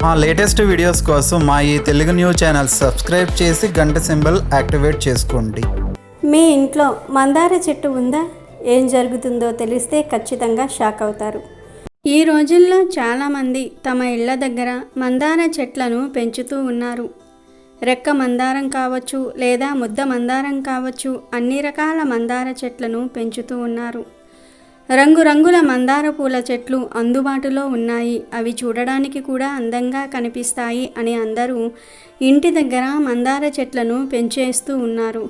మా latest videos కోసం మా ఈ తెలుగు న్యూస్ ఛానల్ సబ్స్క్రైబ్ చేసి గంట సింబల్ యాక్టివేట్ చేసుకోండి. మీ ఇంట్లో మందార చెట్టు ఉందా? ఏం జరుగుతుందో తెలిస్తే ఖచ్చితంగా షాక్ అవుతారు. ఈ రోజుల్లో చాలామంది తమ ఇళ్ల దగ్గర మందార చెట్లను పెంచుతూ ఉన్నారు. రెక్క మందారం కావచ్చు, లేదా ముద్ద మందారం కావచ్చు, అన్ని రకాల మందార చెట్లను పెంచుతూ ఉన్నారు. రంగురంగుల మందార పూల చెట్లు అందుబాటులో ఉన్నాయి. అవి చూడడానికి కూడా అందంగా కనిపిస్తాయి అని అందరూ ఇంటి దగ్గర మందార చెట్లను పెంచేస్తూ ఉన్నారు.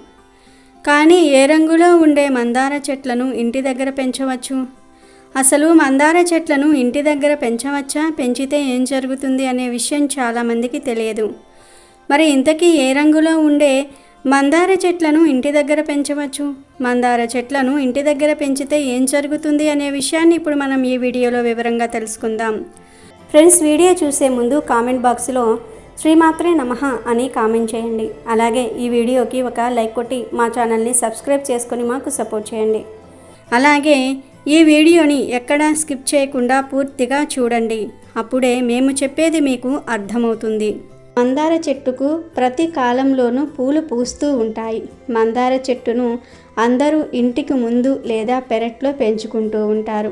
కానీ ఏ రంగులో ఉండే మందార చెట్లను ఇంటి దగ్గర పెంచవచ్చు? అసలు మందార చెట్లను ఇంటి దగ్గర పెంచవచ్చా? పెంచితే ఏం జరుగుతుంది అనే విషయం చాలామందికి తెలియదు. మరి ఇంతకీ ఏ రంగులో ఉండే మందార చెట్లను ఇంటి దగ్గర పెంచవచ్చు? మందార చెట్లను ఇంటి దగ్గర పెంచితే ఏం జరుగుతుంది అనే విషయాన్ని ఇప్పుడు మనం ఈ వీడియోలో వివరంగా తెలుసుకుందాం. ఫ్రెండ్స్, వీడియో చూసే ముందు కామెంట్ బాక్స్లో శ్రీమాత్రే నమః అని కామెంట్ చేయండి. అలాగే ఈ వీడియోకి ఒక లైక్ కొట్టి మా ఛానల్ని సబ్స్క్రైబ్ చేసుకొని మాకు సపోర్ట్ చేయండి. అలాగే ఈ వీడియోని ఎక్కడా స్కిప్ చేయకుండా పూర్తిగా చూడండి. అప్పుడే మేము చెప్పేది మీకు అర్థమవుతుంది. మందార చెట్టుకు ప్రతి కాలంలోనూ పూలు పూస్తూ ఉంటాయి. మందార చెట్టును అందరూ ఇంటికి ముందు లేదా పెరట్లో పెంచుకుంటూ ఉంటారు.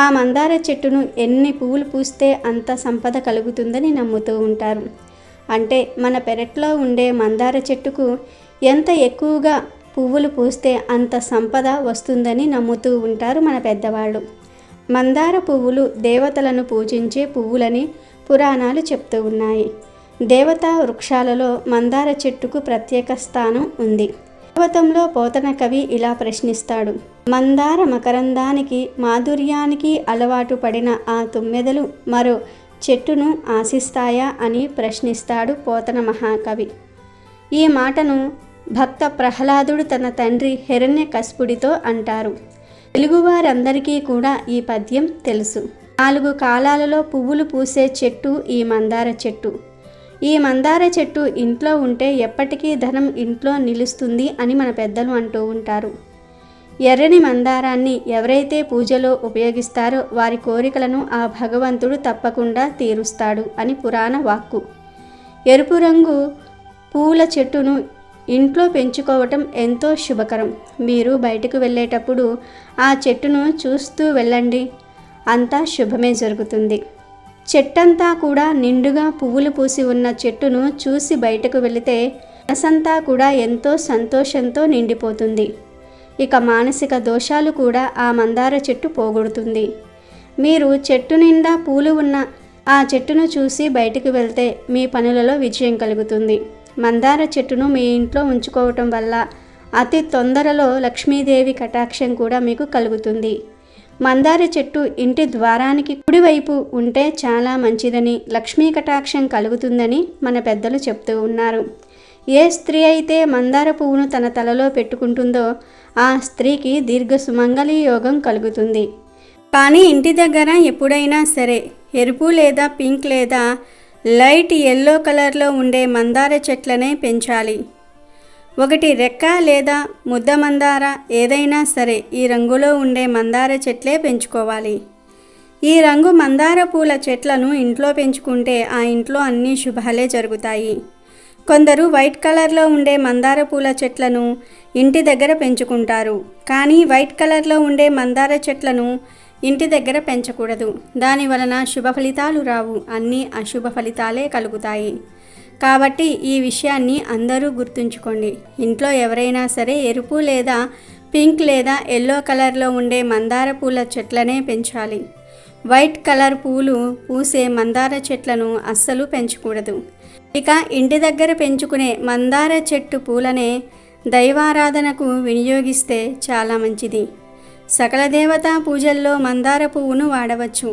ఆ మందార చెట్టును ఎన్ని పువ్వులు పూస్తే అంత సంపద కలుగుతుందని నమ్ముతూ ఉంటారు. అంటే మన పెరట్లో ఉండే మందార చెట్టుకు ఎంత ఎక్కువగా పువ్వులు పూస్తే అంత సంపద వస్తుందని నమ్ముతూ ఉంటారు మన పెద్దవాళ్ళు. మందార పువ్వులు దేవతలను పూజించే పువ్వులని పురాణాలు చెప్తూ ఉన్నాయి. దేవతా వృక్షాలలో మందార చెట్టుకు ప్రత్యేక స్థానం ఉంది. భాగవతంలో పోతన కవి ఇలా ప్రశ్నిస్తాడు: మందార మకరందానికి మాధుర్యానికి అలవాటు పడిన ఆ తుమ్మెదలు మరో చెట్టును ఆశిస్తాయా అని ప్రశ్నిస్తాడు పోతన మహాకవి. ఈ మాటను భక్త ప్రహ్లాదుడు తన తండ్రి హిరణ్యకశిపుడితో అంటారు. తెలుగువారందరికీ కూడా ఈ పద్యం తెలుసు. 4 కాలాలలో పువ్వులు పూసే చెట్టు ఈ మందార చెట్టు. ఈ మందార చెట్టు ఇంట్లో ఉంటే ఎప్పటికీ ధనం ఇంట్లో నిలుస్తుంది అని మన పెద్దలు అంటూ ఉంటారు. ఎర్రని మందారాన్ని ఎవరైతే పూజలో ఉపయోగిస్తారో వారి కోరికలను ఆ భగవంతుడు తప్పకుండా తీరుస్తాడు అని పురాణ వాక్కు. ఎరుపు రంగు పూల చెట్టును ఇంట్లో పెంచుకోవటం ఎంతో శుభకరం. మీరు బయటకు వెళ్ళేటప్పుడు ఆ చెట్టును చూస్తూ వెళ్ళండి, అంతా శుభమే జరుగుతుంది. చెట్టంతా కూడా నిండుగా పువ్వులు పూసి ఉన్న చెట్టును చూసి బయటకు వెళితే మనసంతా కూడా ఎంతో సంతోషంతో నిండిపోతుంది. ఇక మానసిక దోషాలు కూడా ఆ మందార చెట్టు పోగొడుతుంది. మీరు చెట్టు నిండా పూలు ఉన్న ఆ చెట్టును చూసి బయటకు వెళ్తే మీ పనులలో విజయం కలుగుతుంది. మందార చెట్టును మీ ఇంట్లో ఉంచుకోవటం వల్ల అతి తొందరలో లక్ష్మీదేవి కటాక్షం కూడా మీకు కలుగుతుంది. మందార చెట్టు ఇంటి ద్వారానికి కుడివైపు ఉంటే చాలా మంచిదని, లక్ష్మీ కటాక్షం కలుగుతుందని మన పెద్దలు చెప్తూ ఉన్నారు. ఏ స్త్రీ అయితే మందార పువ్వును తన తలలో పెట్టుకుంటుందో ఆ స్త్రీకి దీర్ఘ సుమంగళి యోగం కలుగుతుంది. కానీ ఇంటి దగ్గర ఎప్పుడైనా సరే ఎరుపు లేదా పింక్ లేదా లైట్ ఎల్లో కలర్లో ఉండే మందార చెట్లనే పెంచాలి. ఒకటి రెక్క లేదా ముద్ద మందార ఏదైనా సరే ఈ రంగులో ఉండే మందార చెట్లే పెంచుకోవాలి. ఈ రంగు మందార పూల చెట్లను ఇంట్లో పెంచుకుంటే ఆ ఇంట్లో అన్ని శుభాలే జరుగుతాయి. కొందరు వైట్ కలర్లో ఉండే మందార పూల చెట్లను ఇంటి దగ్గర పెంచుకుంటారు. కానీ వైట్ కలర్లో ఉండే మందార చెట్లను ఇంటి దగ్గర పెంచకూడదు. దాని వలన శుభ ఫలితాలు రావు, అన్నీ అశుభ ఫలితాలే కలుగుతాయి. కాబట్టి ఈ విషయాన్ని అందరూ గుర్తుంచుకోండి. ఇంట్లో ఎవరైనా సరే ఎరుపు లేదా పింక్ లేదా ఎల్లో కలర్లో ఉండే మందార పూల చెట్లనే పెంచాలి. వైట్ కలర్ పూలు పూసే మందార చెట్లను అస్సలు పెంచకూడదు. ఇక ఇంటి దగ్గర పెంచుకునే మందార చెట్టు పూలనే దైవారాధనకు వినియోగిస్తే చాలా మంచిది. సకల దేవతా పూజల్లో మందార పువ్వును వాడవచ్చు.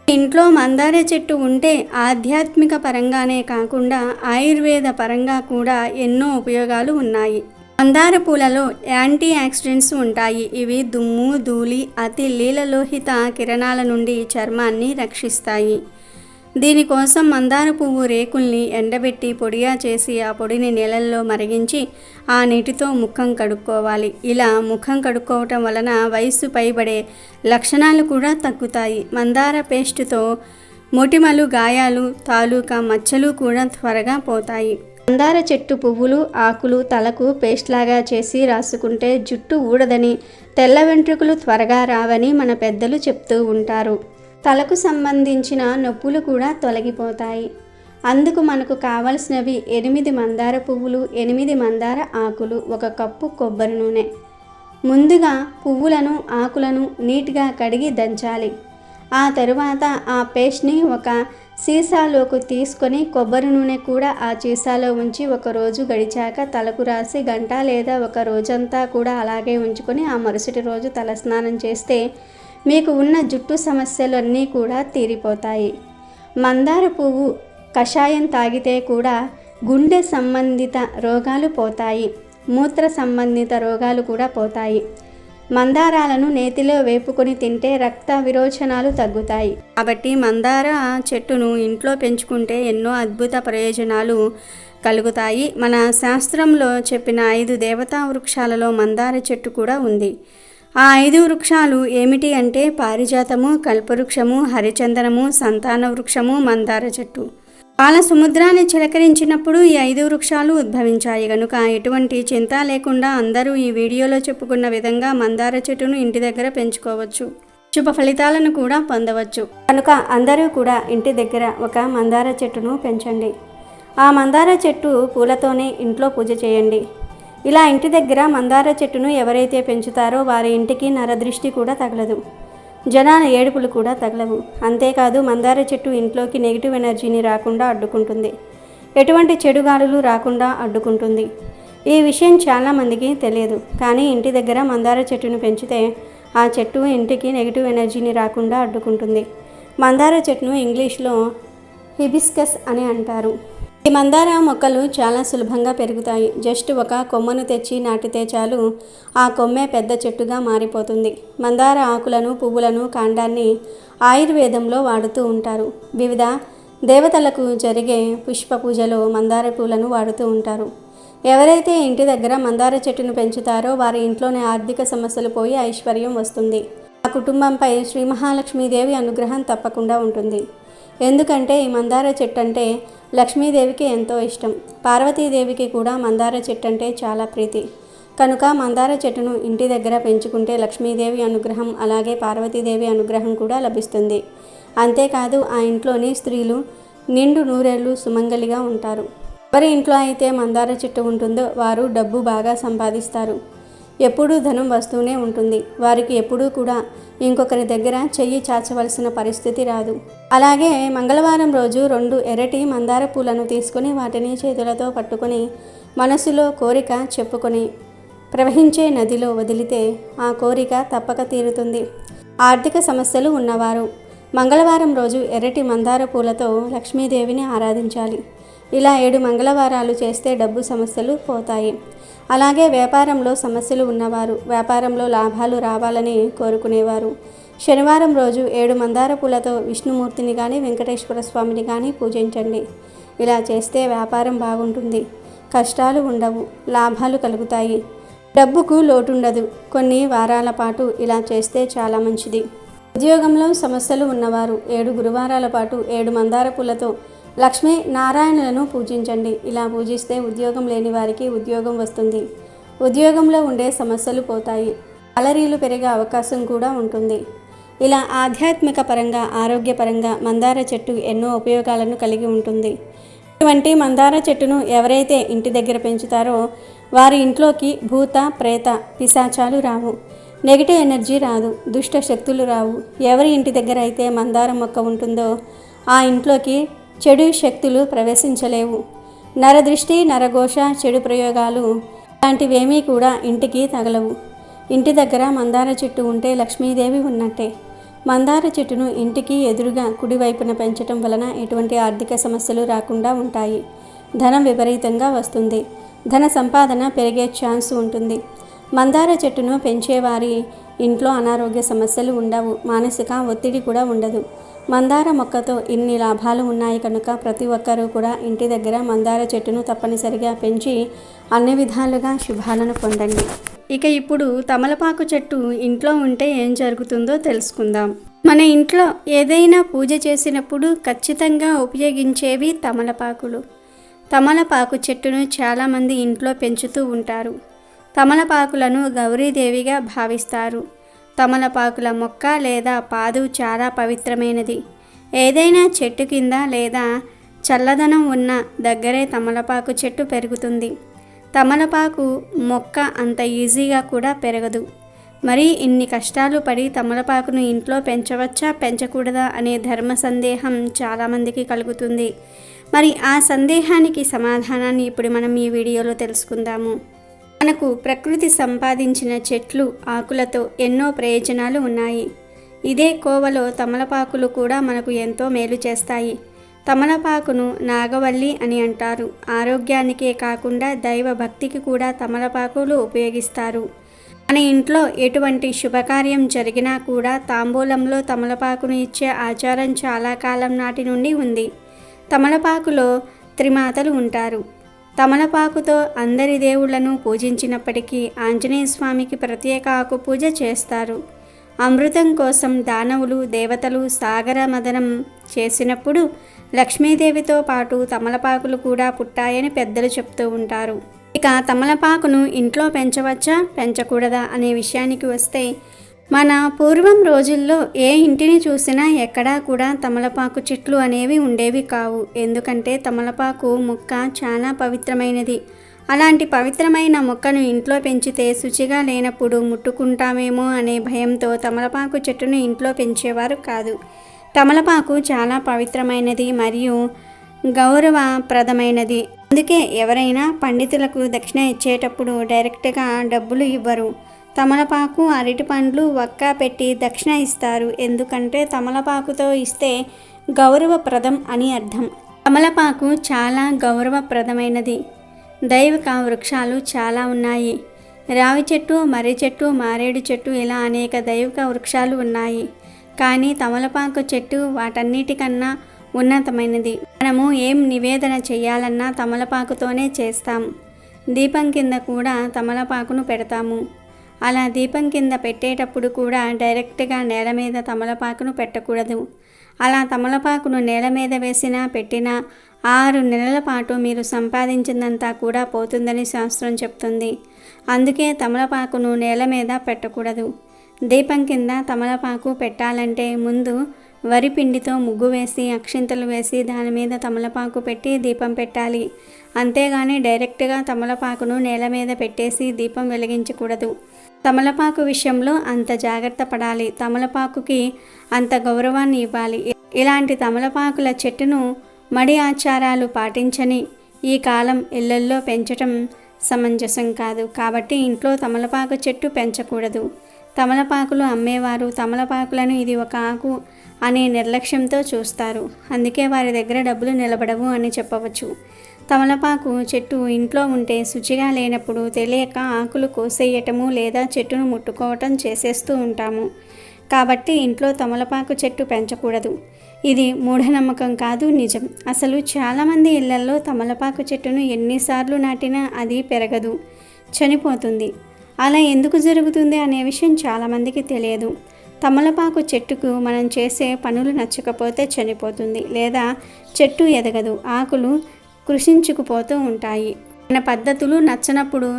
ఇంట్లో మందార చెట్టు ఉంటే ఆధ్యాత్మిక పరంగానే కాకుండా ఆయుర్వేద పరంగా కూడా ఎన్నో ఉపయోగాలు ఉన్నాయి. మందార పూలలో యాంటీ ఆక్సిడెంట్స్ ఉంటాయి. ఇవి దుమ్ము, ధూళి, అతి లీలలోహిత కిరణాల నుండి చర్మాన్ని రక్షిస్తాయి. దీనికోసం మందార పువ్వు రేకుల్ని ఎండబెట్టి పొడిగా చేసి ఆ పొడిని నీళ్ళల్లో మరిగించి ఆ నీటితో ముఖం కడుక్కోవాలి. ఇలా ముఖం కడుక్కోవటం వలన వయస్సు పైబడే లక్షణాలు కూడా తగ్గుతాయి. మందార పేస్టుతో మొటిమలు, గాయాలు తాలూకా మచ్చలు కూడా త్వరగా పోతాయి. మందార చెట్టు పువ్వులు, ఆకులు తలకు పేస్ట్ లాగా చేసి రాసుకుంటే జుట్టు ఊడదని, తెల్ల వెంట్రుకలు త్వరగా రావని మన పెద్దలు చెప్తూ ఉంటారు. తలకు సంబంధించిన నొప్పులు కూడా తొలగిపోతాయి. అందుకు మనకు కావలసినవి 8 మందార పువ్వులు, 8 మందార ఆకులు, 1 కప్పు కొబ్బరి నూనె. ముందుగా పువ్వులను, ఆకులను నీట్గా కడిగి దంచాలి. ఆ తరువాత ఆ పేస్ట్ని ఒక సీసాలోకి తీసుకొని కొబ్బరి నూనె కూడా ఆ సీసాలో ఉంచి 1 రోజు గడిచాక తలకు రాసి గంట లేదా 1 రోజంతా కూడా అలాగే ఉంచుకొని ఆ మరుసటి రోజు తలస్నానం చేస్తే మీకు ఉన్న జుట్టు సమస్యలన్నీ కూడా తీరిపోతాయి. మందార పువ్వు కషాయం తాగితే కూడా గుండె సంబంధిత రోగాలు పోతాయి, మూత్ర సంబంధిత రోగాలు కూడా పోతాయి. మందారాలను నేతిలో వేపుకొని తింటే రక్త విరోచనాలు తగ్గుతాయి. కాబట్టి మందార చెట్టును ఇంట్లో పెంచుకుంటే ఎన్నో అద్భుత ప్రయోజనాలు కలుగుతాయి. మన శాస్త్రంలో చెప్పిన 5 దేవతా వృక్షాలలో మందార చెట్టు కూడా ఉంది. ఆ 5 వృక్షాలు ఏమిటి అంటే పారిజాతము, కల్పవృక్షము, హరిచందనము, సంతాన వృక్షము, మందార చెట్టు. పాల సముద్రాన్ని చిలకరించినప్పుడు ఈ 5 వృక్షాలు ఉద్భవించాయి కనుక ఎటువంటి చింత లేకుండా అందరూ ఈ వీడియోలో చెప్పుకున్న విధంగా మందార చెట్టును ఇంటి దగ్గర పెంచుకోవచ్చు. శుభ ఫలితాలను కూడా పొందవచ్చు. కనుక అందరూ కూడా ఇంటి దగ్గర ఒక మందార చెట్టును పెంచండి. ఆ మందార చెట్టు పూలతోనే ఇంట్లో పూజ చేయండి. ఇలా ఇంటి దగ్గర మందార చెట్టును ఎవరైతే పెంచుతారో వారి ఇంటికి నరదృష్టి కూడా తగలదు, జనాల ఏడుపులు కూడా తగలవు. అంతేకాదు మందార చెట్టు ఇంట్లోకి నెగిటివ్ ఎనర్జీని రాకుండా అడ్డుకుంటుంది, ఎటువంటి చెడు గాలులు రాకుండా అడ్డుకుంటుంది. ఈ విషయం చాలామందికి తెలియదు. కానీ ఇంటి దగ్గర మందార చెట్టును పెంచితే ఆ చెట్టు ఇంటికి నెగిటివ్ ఎనర్జీని రాకుండా అడ్డుకుంటుంది. మందార చెట్టును ఇంగ్లీష్లో హిబిస్కస్ అని అంటారు. ఈ మందార మొక్కలు చాలా సులభంగా పెరుగుతాయి. జస్ట్ 1 కొమ్మను తెచ్చి నాటితే చాలు, ఆ కొమ్మే పెద్ద చెట్టుగా మారిపోతుంది. మందార ఆకులను, పువ్వులను, కాండాన్ని ఆయుర్వేదంలో వాడుతూ ఉంటారు. వివిధ దేవతలకు జరిగే పుష్ప పూజలో మందార పూలను వాడుతూ ఉంటారు. ఎవరైతే ఇంటి దగ్గర మందార చెట్టును పెంచుతారో వారి ఇంట్లోనే ఆర్థిక సమస్యలు పోయి ఐశ్వర్యం వస్తుంది. ఆ కుటుంబంపై శ్రీ మహాలక్ష్మీదేవి అనుగ్రహం తప్పకుండా ఉంటుంది. ఎందుకంటే ఈ మందార చెట్టు అంటే లక్ష్మీదేవికి ఎంతో ఇష్టం. పార్వతీదేవికి కూడా మందార చెట్టు అంటే చాలా ప్రీతి. కనుక మందార చెట్టును ఇంటి దగ్గర పెంచుకుంటే లక్ష్మీదేవి అనుగ్రహం అలాగే పార్వతీదేవి అనుగ్రహం కూడా లభిస్తుంది. అంతేకాదు ఆ ఇంట్లోని స్త్రీలు నిండు నూరేళ్లు సుమంగలిగా ఉంటారు. ఎవరి ఇంట్లో అయితే మందార చెట్టు ఉంటుందో వారు డబ్బు బాగా సంపాదిస్తారు. ఎప్పుడూ ధనం వస్తూనే ఉంటుంది. వారికి ఎప్పుడూ కూడా ఇంకొకరి దగ్గర చెయ్యి చాచవలసిన పరిస్థితి రాదు. అలాగే మంగళవారం రోజు 2 ఎర్రటి మందార పూలను తీసుకొని వాటిని చేతులతో పట్టుకొని మనసులో కోరిక చెప్పుకొని ప్రవహించే నదిలో వదిలితే ఆ కోరిక తప్పక తీరుతుంది. ఆర్థిక సమస్యలు ఉన్నవారు మంగళవారం రోజు ఎర్రటి మందార పూలతో లక్ష్మీదేవిని ఆరాధించాలి. ఇలా 7 మంగళవారాలు చేస్తే డబ్బు సమస్యలు పోతాయి. అలాగే వ్యాపారంలో సమస్యలు ఉన్నవారు, వ్యాపారంలో లాభాలు రావాలని కోరుకునేవారు శనివారం రోజు 7 మందార పూలతో విష్ణుమూర్తిని కానీ వెంకటేశ్వర స్వామిని కానీ పూజించండి. ఇలా చేస్తే వ్యాపారం బాగుంటుంది, కష్టాలు ఉండవు, లాభాలు కలుగుతాయి, డబ్బుకు లోటుండదు. కొన్ని వారాల పాటు ఇలా చేస్తే చాలా మంచిది. ఉద్యోగంలో సమస్యలు ఉన్నవారు 7 గురువారాల పాటు 7 మందార పూలతో లక్ష్మీ నారాయణులను పూజించండి. ఇలా పూజిస్తే ఉద్యోగం లేని వారికి ఉద్యోగం వస్తుంది, ఉద్యోగంలో ఉండే సమస్యలు పోతాయి, సాలరీలు పెరిగే అవకాశం కూడా ఉంటుంది. ఇలా ఆధ్యాత్మిక పరంగా, ఆరోగ్యపరంగా మందార చెట్టు ఎన్నో ఉపయోగాలను కలిగి ఉంటుంది. ఇటువంటి మందార చెట్టును ఎవరైతే ఇంటి దగ్గర పెంచుతారో వారి ఇంట్లోకి భూత, ప్రేత, పిశాచాలు రావు, నెగిటివ్ ఎనర్జీ రాదు, దుష్ట శక్తులు రావు. ఎవరి ఇంటి దగ్గర అయితే మందార మొక్క ఉంటుందో ఆ ఇంట్లోకి చెడు శక్తులు ప్రవేశించలేవు. నరదృష్టి, నరఘోష, చెడు ప్రయోగాలు లాంటివేమీ కూడా ఇంటికి తగలవు. ఇంటి దగ్గర మందార చెట్టు ఉంటే లక్ష్మీదేవి ఉన్నట్టే. మందార చెట్టును ఇంటికి ఎదురుగా కుడివైపున పెంచటం వలన ఎటువంటి ఆర్థిక సమస్యలు రాకుండా ఉంటాయి. ధనం విపరీతంగా వస్తుంది, ధన సంపాదన పెరిగే ఛాన్స్ ఉంటుంది. మందార చెట్టును పెంచేవారి ఇంట్లో అనారోగ్య సమస్యలు ఉండవు, మానసిక ఒత్తిడి కూడా ఉండదు. మందార మొక్కతో ఇన్ని లాభాలు ఉన్నాయి కనుక ప్రతి ఒక్కరూ కూడా ఇంటి దగ్గర మందార చెట్టును తప్పనిసరిగా పెంచి అన్ని విధాలుగా శుభాలను పొందండి. ఇక ఇప్పుడు తమలపాకు చెట్టు ఇంట్లో ఉంటే ఏం జరుగుతుందో తెలుసుకుందాం. మన ఇంట్లో ఏదైనా పూజ చేసినప్పుడు ఖచ్చితంగా ఉపయోగించేవి తమలపాకులు. తమలపాకు చెట్టును చాలామంది ఇంట్లో పెంచుతూ ఉంటారు. తమలపాకులను గౌరీదేవిగా భావిస్తారు. తమలపాకుల మొక్క లేదా పాదు చాలా పవిత్రమైనది. ఏదైనా చెట్టు కింద లేదా చల్లదనం ఉన్న దగ్గరే తమలపాకు చెట్టు పెరుగుతుంది. తమలపాకు మొక్క అంత ఈజీగా కూడా పెరగదు. మరి ఇన్ని కష్టాలు పడి తమలపాకును ఇంట్లో పెంచవచ్చా పెంచకూడదా అనే ధర్మ సందేహం చాలామందికి కలుగుతుంది. మరి ఆ సందేహానికి సమాధానాన్ని ఇప్పుడు మనం ఈ వీడియోలో తెలుసుకుందాము. మనకు ప్రకృతి సంపాదించిన చెట్లు ఆకులతో ఎన్నో ప్రయోజనాలు ఉన్నాయి. ఇదే కోవలో తమలపాకులు కూడా మనకు ఎంతో మేలు చేస్తాయి. తమలపాకును నాగవల్లి అని అంటారు. ఆరోగ్యానికే కాకుండా దైవ భక్తికి కూడా తమలపాకులు ఉపయోగిస్తారు. మన ఇంట్లో ఎటువంటి శుభకార్యం జరిగినా కూడా తాంబూలంలో తమలపాకును ఇచ్చే ఆచారం చాలా కాలం నాటి నుండి ఉంది. తమలపాకులో త్రిమాతలు ఉంటారు. తమలపాకుతో అందరి దేవుళ్లను పూజించినప్పటికీ ఆంజనేయ స్వామికి ప్రత్యేక ఆకు పూజ చేస్తారు. అమృతం కోసం దానవులు దేవతలు సాగర మదనం చేసినప్పుడు లక్ష్మీదేవితో పాటు తమలపాకులు కూడా పుట్టాయని పెద్దలు చెప్తూ ఉంటారు. ఇక తమలపాకును ఇంట్లో పెంచవచ్చా పెంచకూడదా అనే విషయానికి వస్తే, మన పూర్వం రోజుల్లో ఏ ఇంటిని చూసినా ఎక్కడా కూడా తమలపాకు చెట్లు అనేవి ఉండేవి కావు. ఎందుకంటే తమలపాకు మొక్క చాలా పవిత్రమైనది. అలాంటి పవిత్రమైన మొక్కను ఇంట్లో పెంచితే శుచిగా లేనప్పుడు ముట్టుకుంటామేమో అనే భయంతో తమలపాకు చెట్టును ఇంట్లో పెంచేవారు కాదు. తమలపాకు చాలా పవిత్రమైనది మరియు గౌరవప్రదమైనది. అందుకే ఎవరైనా పండితులకు దక్షిణ ఇచ్చేటప్పుడు డైరెక్ట్గా డబ్బులు ఇవ్వరు. తమలపాకు అరటి పండ్లు వక్క పెట్టి దక్షిణ ఇస్తారు. ఎందుకంటే తమలపాకుతో ఇస్తే గౌరవప్రదం అని అర్థం. తమలపాకు చాలా గౌరవప్రదమైనది. దైవిక వృక్షాలు చాలా ఉన్నాయి. రావి చెట్టు, మర్రి చెట్టు, మారేడు చెట్టు ఇలా అనేక దైవిక వృక్షాలు ఉన్నాయి. కానీ తమలపాకు చెట్టు వాటన్నిటికన్నా ఉన్నతమైనది. మనము ఏం నివేదన చేయాలన్నా తమలపాకుతోనే చేస్తాం. దీపం కింద కూడా తమలపాకును పెడతాము. అలా దీపం కింద పెట్టేటప్పుడు కూడా డైరెక్ట్గా నేల మీద తమలపాకును పెట్టకూడదు. అలా తమలపాకును నేల మీద వేసినా పెట్టినా 6 నెలల పాటు మీరు సంపాదించిందంతా కూడా పోతుందని శాస్త్రం చెప్తుంది. అందుకే తమలపాకును నేల మీద పెట్టకూడదు. దీపం కింద తమలపాకు పెట్టాలంటే ముందు వరి పిండితో ముగ్గు వేసి అక్షింతలు వేసి దాని మీద తమలపాకు పెట్టి దీపం పెట్టాలి. అంతేగాని డైరెక్ట్గా తమలపాకును నేల మీద పెట్టేసి దీపం వెలిగించకూడదు. తమలపాకు విషయంలో అంత జాగ్రత్త పడాలి. తమలపాకుకి అంత గౌరవాన్ని ఇవ్వాలి. ఇలాంటి తమలపాకుల చెట్టును మడి ఆచారాలు పాటించని ఈ కాలం ఇళ్లల్లో పెంచటం సమంజసం కాదు. కాబట్టి ఇంట్లో తమలపాకు చెట్టు పెంచకూడదు. తమలపాకులు అమ్మేవారు తమలపాకులను ఇది ఒక ఆకు అనే నిర్లక్ష్యంతో చూస్తారు. అందుకే వారి దగ్గర డబ్బులు నిలబడవు అని చెప్పవచ్చు. తమలపాకు చెట్టు ఇంట్లో ఉంటే శుచిగా లేనప్పుడు తెలియక ఆకులు కోసేయటము లేదా చెట్టును ముట్టుకోవటం చేసేస్తూ ఉంటాము. కాబట్టి ఇంట్లో తమలపాకు చెట్టు పెంచకూడదు. ఇది మూఢనమ్మకం కాదు, నిజం. అసలు చాలామంది ఇళ్లల్లో తమలపాకు చెట్టును ఎన్నిసార్లు నాటినా అది పెరగదు, చనిపోతుంది. అలా ఎందుకు జరుగుతుంది అనే విషయం చాలామందికి తెలియదు. తమలపాకు చెట్టుకు మనం చేసే పనులు నచ్చకపోతే చనిపోతుంది, లేదా చెట్టు ఎదగదు, ఆకులు కృషించుకుపోతూ ఉంటాయి. మన పద్ధతులు నచ్చనప్పుడు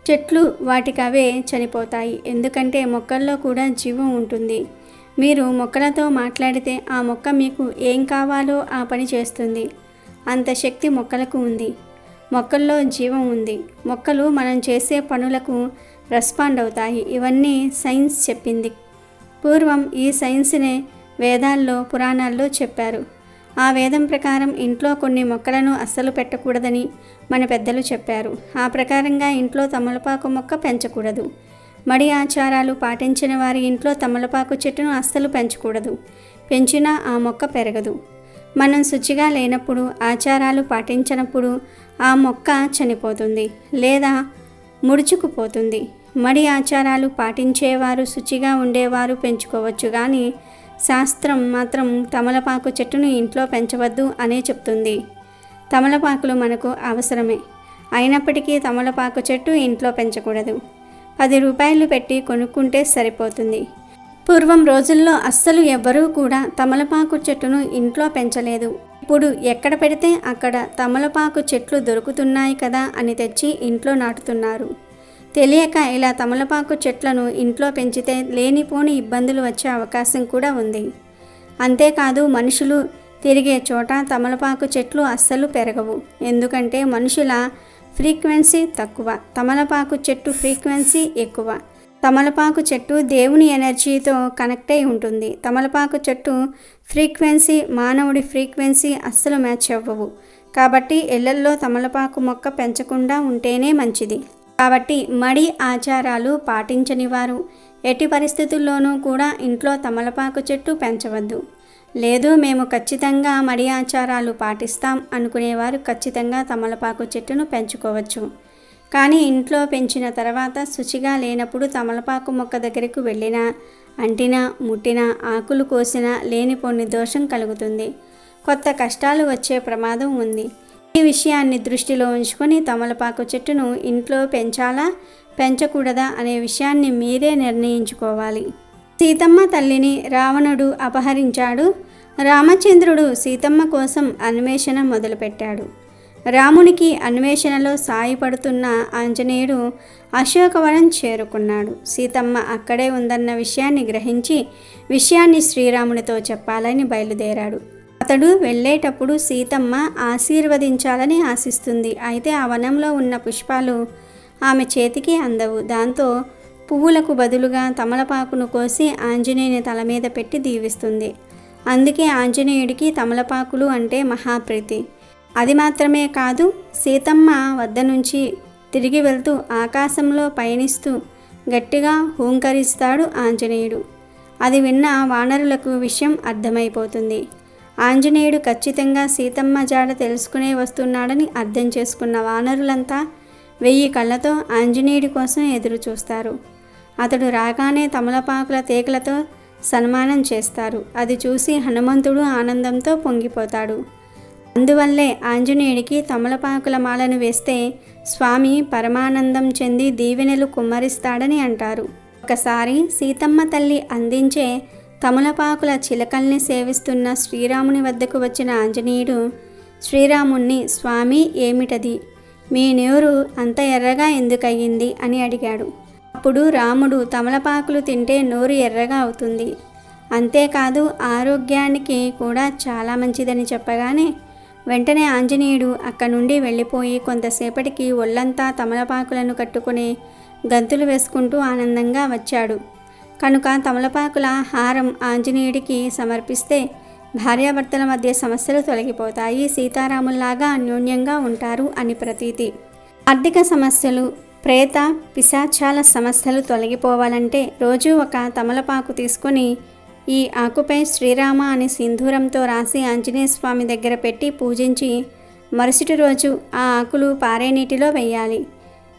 చెట్లు వాటికవే చనిపోతాయి. ఎందుకంటే మొక్కల్లో కూడా జీవం ఉంటుంది. మీరు మొక్కలతో మాట్లాడితే ఆ మొక్క మీకు ఏం కావాలో ఆ పని చేస్తుంది. అంత శక్తి మొక్కలకు ఉంది. మొక్కల్లో జీవం ఉంది. మొక్కలు మనం చేసే పనులకు రెస్పాండ్ అవుతాయి. ఇవన్నీ సైన్స్ చెప్పింది. పూర్వం ఈ సైన్స్నే వేదాల్లో పురాణాల్లో చెప్పారు. ఆ వేదం ప్రకారం ఇంట్లో కొన్ని మొక్కలను అస్సలు పెట్టకూడదని మన పెద్దలు చెప్పారు. ఆ ప్రకారంగా ఇంట్లో తమలపాకు మొక్క పెంచకూడదు. మడి ఆచారాలు పాటించిన వారి ఇంట్లో తమలపాకు చెట్టును అస్సలు పెంచకూడదు. పెంచినా ఆ మొక్క పెరగదు. మనం శుచిగా లేనప్పుడు, ఆచారాలు పాటించినప్పుడు ఆ మొక్క చనిపోతుంది లేదా ముడుచుకుపోతుంది. మడి ఆచారాలు పాటించేవారు, శుచిగా ఉండేవారు పెంచుకోవచ్చు. కానీ శాస్త్రం మాత్రం తమలపాకు చెట్టును ఇంట్లో పెంచవద్దు అనే చెప్తుంది. తమలపాకులు మనకు అవసరమే, అయినప్పటికీ తమలపాకు చెట్టు ఇంట్లో పెంచకూడదు. రూపాయలు పెట్టి కొనుక్కుంటే సరిపోతుంది. పూర్వం రోజుల్లో అస్సలు ఎవ్వరూ కూడా తమలపాకు చెట్టును ఇంట్లో పెంచలేదు. ఇప్పుడు ఎక్కడ పెడితే అక్కడ తమలపాకు చెట్లు దొరుకుతున్నాయి కదా అని తెచ్చి ఇంట్లో నాటుతున్నారు. తెలియక ఇలా తమలపాకు చెట్లను ఇంట్లో పెంచితే లేనిపోని ఇబ్బందులు వచ్చే అవకాశం కూడా ఉంది. అంతేకాదు మనుషులు తిరిగే చోట తమలపాకు చెట్లు అస్సలు పెరగవు. ఎందుకంటే మనుషుల ఫ్రీక్వెన్సీ తక్కువ, తమలపాకు చెట్టు ఫ్రీక్వెన్సీ ఎక్కువ. తమలపాకు చెట్టు దేవుని ఎనర్జీతో కనెక్ట్ అయి ఉంటుంది. తమలపాకు చెట్టు ఫ్రీక్వెన్సీ మానవుడి ఫ్రీక్వెన్సీ అస్సలు మ్యాచ్ అవ్వవు. కాబట్టి ఇళ్లల్లో తమలపాకు మొక్క పెంచకుండా ఉంటేనే మంచిది. కాబట్టి మడి ఆచారాలు పాటించని వారు ఎట్టి పరిస్థితుల్లోనూ కూడా ఇంట్లో తమలపాకు చెట్టు పెంచవద్దు. లేదు మేము ఖచ్చితంగా మడి ఆచారాలు పాటిస్తాం అనుకునేవారు ఖచ్చితంగా తమలపాకు చెట్టును పెంచుకోవచ్చు. కానీ ఇంట్లో పెంచిన తర్వాత శుచిగా లేనప్పుడు తమలపాకు మొక్క దగ్గరకు వెళ్ళినా, అంటినా, ముట్టినా, ఆకులు కోసినా లేనిపోని దోషం కలుగుతుంది. కొత్త కష్టాలు వచ్చే ప్రమాదం ఉంది. ఈ విషయాన్ని దృష్టిలో ఉంచుకొని తమలపాకు చెట్టును ఇంట్లో పెంచాలా పెంచకూడదా అనే విషయాన్ని మీరే నిర్ణయించుకోవాలి. సీతమ్మ తల్లిని రావణుడు అపహరించాడు. రామచంద్రుడు సీతమ్మ కోసం అన్వేషణ మొదలుపెట్టాడు. రామునికి అన్వేషణలో సాయపడుతున్న ఆంజనేయుడు అశోకవనం చేరుకున్నాడు. సీతమ్మ అక్కడే ఉందన్న విషయాన్ని గ్రహించి విషయాన్ని శ్రీరామునితో చెప్పాలని బయలుదేరాడు. అతడు వెళ్ళేటప్పుడు సీతమ్మ ఆశీర్వదించాలని ఆశిస్తుంది. అయితే ఆ వనంలో ఉన్న పుష్పాలు ఆమె చేతికి అందవు. దాంతో పువ్వులకు బదులుగా తమలపాకును కోసి ఆంజనేయుని తల మీద పెట్టి దీవిస్తుంది. అందుకే ఆంజనేయుడికి తమలపాకులు అంటే మహాప్రీతి. అది మాత్రమే కాదు, సీతమ్మ వద్ద నుంచి తిరిగి వెళ్తూ ఆకాశంలో పయనిస్తూ గట్టిగా హూంకరిస్తాడు ఆంజనేయుడు. అది విన్న వానరులకు విషయం అర్థమైపోతుంది. ఆంజనేయుడు ఖచ్చితంగా సీతమ్మ జాడ తెలుసుకునే వస్తున్నాడని అర్థం చేసుకున్న వానరులంతా 1000 కళ్ళతో ఆంజనేయుడి కోసం ఎదురు చూస్తారు. అతడు రాగానే తమలపాకుల తీగలతో సన్మానం చేస్తారు. అది చూసి హనుమంతుడు ఆనందంతో పొంగిపోతాడు. అందువల్లే ఆంజనేయుడికి తమలపాకుల మాలను వేస్తే స్వామి పరమానందం చెంది దీవెనలు కుమ్మరిస్తాడని అంటారు. ఒకసారి సీతమ్మ తల్లి అందించే తమలపాకుల చిలకల్ని సేవిస్తున్న శ్రీరాముని వద్దకు వచ్చిన ఆంజనేయుడు శ్రీరాముణ్ణి, స్వామి ఏమిటది, మీ నోరు అంత ఎర్రగా ఎందుకయ్యింది అని అడిగాడు. అప్పుడు రాముడు తమలపాకులు తింటే నోరు ఎర్రగా అవుతుంది, అంతేకాదు ఆరోగ్యానికి కూడా చాలా మంచిదని చెప్పగానే వెంటనే ఆంజనేయుడు అక్కడి నుండి వెళ్ళిపోయి కొంతసేపటికి ఒళ్ళంతా తమలపాకులను కట్టుకుని గంతులు వేసుకుంటూ ఆనందంగా వచ్చాడు. కనుక తమలపాకుల హారం ఆంజనేయుడికి సమర్పిస్తే భార్యాభర్తల మధ్య సమస్యలు తొలగిపోతాయి, సీతారాముల్లాగా అన్యోన్యంగా ఉంటారు అని ప్రతీతి. ఆర్థిక సమస్యలు, ప్రేత పిశాచాల సమస్యలు తొలగిపోవాలంటే రోజు ఒక తమలపాకు తీసుకొని ఈ ఆకుపై శ్రీరామ అని సింధూరంతో రాసి ఆంజనేయ స్వామి దగ్గర పెట్టి పూజించి మరుసటి రోజు ఆ ఆకులు పారే నీటిలో వేయాలి.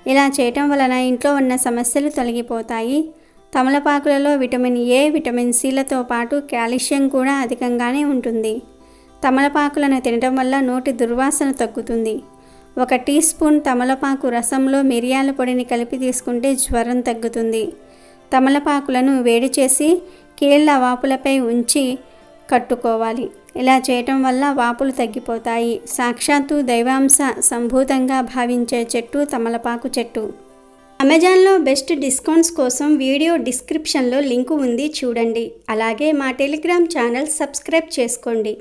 ఇలా చేయటం వలన ఇంట్లో ఉన్న సమస్యలు తొలగిపోతాయి. తమలపాకులలో విటమిన్ ఏ, విటమిన్ సిలతో పాటు కాల్షియం కూడా అధికంగానే ఉంటుంది. తమలపాకులను తినడం వల్ల నోటి దుర్వాసన తగ్గుతుంది. 1 టీ స్పూన్ తమలపాకు రసంలో మిరియాల పొడిని కలిపి తీసుకుంటే జ్వరం తగ్గుతుంది. తమలపాకులను వేడి చేసి కీళ్ళ వాపులపై ఉంచి కట్టుకోవాలి. ఇలా చేయటం వల్ల వాపులు తగ్గిపోతాయి. సాక్షాత్తు దైవాంశ సంభూతంగా భావించే చెట్టు తమలపాకు చెట్టు. అమెజాన్లో బెస్ట్ డిస్కౌంట్స్ కోసం వీడియో డిస్క్రిప్షన్లో లింకు ఉంది, చూడండి. అలాగే మా టెలిగ్రామ్ ఛానల్ సబ్స్క్రైబ్ చేసుకోండి.